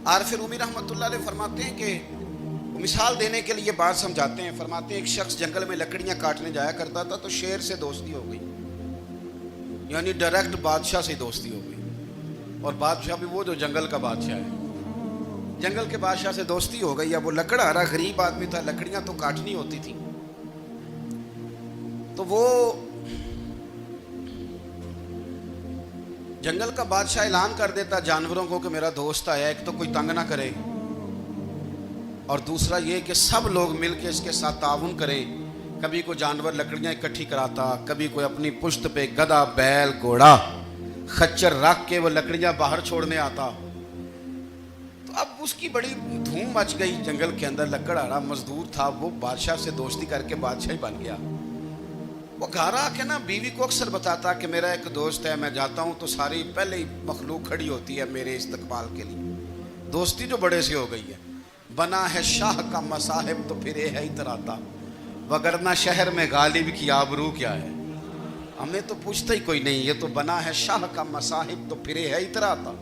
عارف رومی رحمۃ اللہ علیہ فرماتے ہیں کہ مثال دینے کے لیے بات سمجھاتے ہیں. فرماتے ہیں ایک شخص جنگل میں لکڑیاں کاٹنے جایا کرتا تھا تو شیر سے دوستی ہو گئی, یعنی ڈائریکٹ بادشاہ سے دوستی ہو گئی. اور بادشاہ بھی وہ جو جنگل کا بادشاہ ہے, جنگل کے بادشاہ سے دوستی ہو گئی. اب وہ لکڑہارا غریب آدمی تھا, لکڑیاں تو کاٹنی ہوتی تھی. تو وہ جنگل کا بادشاہ اعلان کر دیتا جانوروں کو کہ میرا دوست آیا, ایک تو کوئی تنگ نہ کرے, اور دوسرا یہ کہ سب لوگ مل کے اس کے ساتھ تعاون کریں. کبھی کوئی جانور لکڑیاں اکٹھی کراتا, کبھی کوئی اپنی پشت پہ گدھا, بیل, گھوڑا, خچر رکھ کے وہ لکڑیاں باہر چھوڑنے آتا. تو اب اس کی بڑی دھوم مچ گئی جنگل کے اندر. لکڑہارا مزدور تھا, وہ بادشاہ سے دوستی کر کے بادشاہ ہی بن گیا. وہ گھر آ کے نا بیوی کو اکثر بتاتا کہ میرا ایک دوست ہے, میں جاتا ہوں تو ساری پہلے ہی مخلوق کھڑی ہوتی ہے میرے استقبال کے لیے. دوستی جو بڑے سے ہو گئی ہے. بنا ہے شاہ کا مصاحب تو پھر یہ ہے اتراتا, وگرنہ شہر میں غالب کی آبرو کیا ہے. ہمیں تو پوچھتا ہی کوئی نہیں, یہ تو بنا ہے شاہ کا مصاحب تو پھر یہ ہے اتراتا,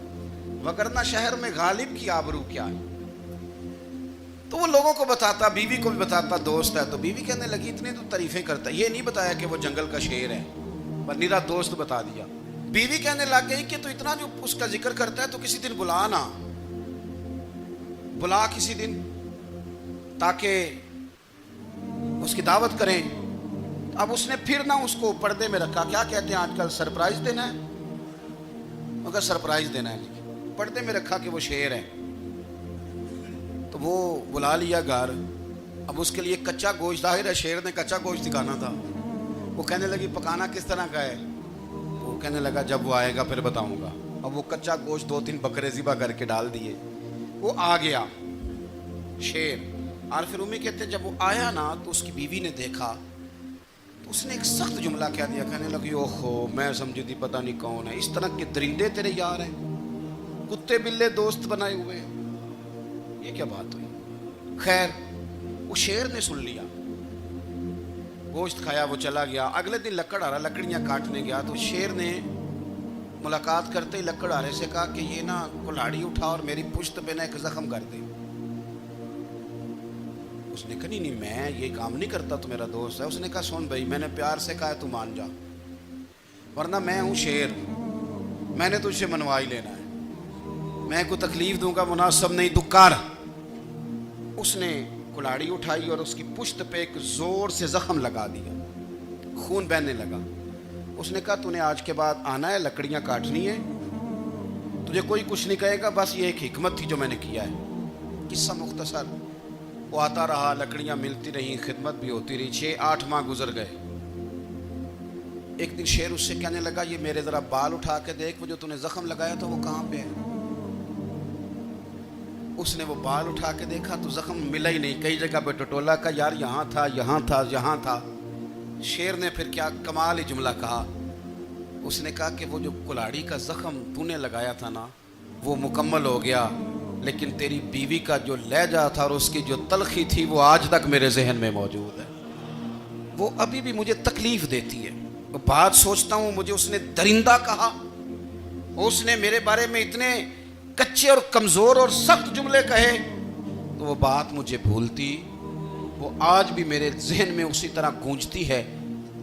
وگرنہ شہر میں غالب کی آبرو کیا ہے. تو وہ لوگوں کو بتاتا, بیوی کو بھی بتاتا دوست ہے. تو بیوی کہنے لگی اتنی تو تعریفیں کرتا, یہ نہیں بتایا کہ وہ جنگل کا شیر ہے, پر نیرا دوست بتا دیا. بیوی کہنے لگ گئی کہ تو اتنا جو اس کا ذکر کرتا ہے تو کسی دن بلا نا, بلا کسی دن تاکہ اس کی دعوت کریں. اب اس نے پھر نہ اس کو پردے میں رکھا. کیا کہتے ہیں آج کل, سرپرائز دینا ہے, مگر سرپرائز دینا ہے, پردے میں رکھا کہ وہ شیر ہے. تو وہ بلا لیا گھر. اب اس کے لیے کچا گوشت, ظاہر ہے شیر نے کچا گوشت دکھانا تھا. وہ کہنے لگی پکانا کس طرح کا ہے. وہ کہنے لگا جب وہ آئے گا پھر بتاؤں گا. اب وہ کچا گوشت 2-3 بکرے ذبح کر کے ڈال دیے. وہ آ گیا شیر. عارف رومی کہتے ہیں جب وہ آیا نا تو اس کی بیوی نے دیکھا تو اس نے ایک سخت جملہ کہہ دیا. کہنے لگی اوہو, میں سمجھی تھی پتہ نہیں کون ہے, اس طرح کے درندے تیرے یار ہیں, کتے بلے دوست بنائے ہوئے ہیں, یہ کیا بات ہوئی. خیر وہ شیر نے سن لیا, گوشت کھایا, وہ چلا گیا. اگلے دن لکڑہارا لکڑیاں کاٹنے گیا تو شیر نے ملاقات کرتے ہی لکڑہارے سے کہا کہ یہ نا کلاڑی اٹھا اور میری پشت پہ نا ایک زخم کر دے. اس نے کہا نہیں میں یہ کام نہیں کرتا, تو میرا دوست ہے. اس نے کہا سن بھائی, میں نے پیار سے کہا ہے تو مان جا, ورنہ میں ہوں شیر, میں نے تجھ سے منوا ہی لینا ہے, میں کو تکلیف دوں گا مناسب نہیں, دکار. اس نے کلاڑی اٹھائی اور اس کی پشت پہ ایک زور سے زخم لگا دیا, خون بہنے لگا. اس نے کہا تو نے آج کے بعد آنا ہے, لکڑیاں کاٹنی ہے, تجھے کوئی کچھ نہیں کہے گا, بس یہ ایک حکمت تھی جو میں نے کیا ہے. قصہ مختصر. وہ آتا رہا, لکڑیاں ملتی رہیں, خدمت بھی ہوتی رہی. 6-8 ماہ گزر گئے. ایک دن شیر اس سے کہنے لگا یہ میرے ذرا بال اٹھا کے دیکھ, وہ جو تو نے زخم لگایا تھا وہ کہاں پہ ہے. اس نے وہ بال اٹھا کے دیکھا تو زخم ملا ہی نہیں, کئی جگہ پہ ٹٹولا کا, یار یہاں تھا یہاں تھا یہاں تھا. شیر نے پھر کیا کمال ہی جملہ کہا. اس نے کہا کہ وہ جو کلاڑی کا زخم تو نے لگایا تھا نا وہ مکمل ہو گیا, لیکن تیری بیوی کا جو لہجہ تھا اور اس کی جو تلخی تھی وہ آج تک میرے ذہن میں موجود ہے, وہ ابھی بھی مجھے تکلیف دیتی ہے. وہ بات سوچتا ہوں مجھے اس نے درندہ کہا, اس نے میرے بارے میں اتنے کچے اور کمزور اور سخت جملے کہے, تو وہ بات مجھے بھولتی, وہ آج بھی میرے ذہن میں اسی طرح گونجتی ہے.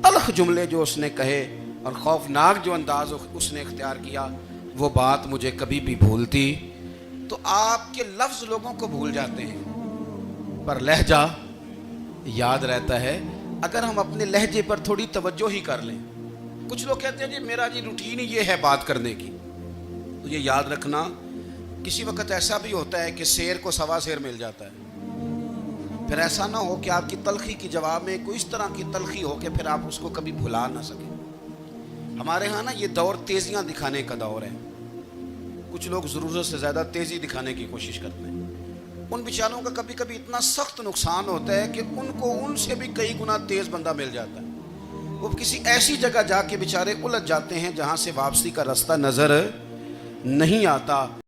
تلخ جملے جو اس نے کہے اور خوفناک جو انداز اس نے اختیار کیا, وہ بات مجھے کبھی بھی بھولتی. تو آپ کے لفظ لوگوں کو بھول جاتے ہیں, پر لہجہ یاد رہتا ہے اگر ہم اپنے لہجے پر تھوڑی توجہ ہی کر لیں. کچھ لوگ کہتے ہیں جی میرا جی روٹین ہی یہ ہے بات کرنے کی. تو یہ یاد رکھنا کسی وقت ایسا بھی ہوتا ہے کہ شیر کو سوا شیر مل جاتا ہے. پھر ایسا نہ ہو کہ آپ کی تلخی کی جواب میں کوئی اس طرح کی تلخی ہو کہ پھر آپ اس کو کبھی بھلا نہ سکیں. ہمارے ہاں نا یہ دور تیزیاں دکھانے کا دور ہے. کچھ لوگ ضرورت سے زیادہ تیزی دکھانے کی کوشش کرتے ہیں. ان بیچاروں کا کبھی کبھی اتنا سخت نقصان ہوتا ہے کہ ان کو ان سے بھی کئی گنا تیز بندہ مل جاتا ہے. وہ کسی ایسی جگہ جا کے بیچارے الجھ جاتے ہیں جہاں سے واپسی کا راستہ نظر نہیں آتا.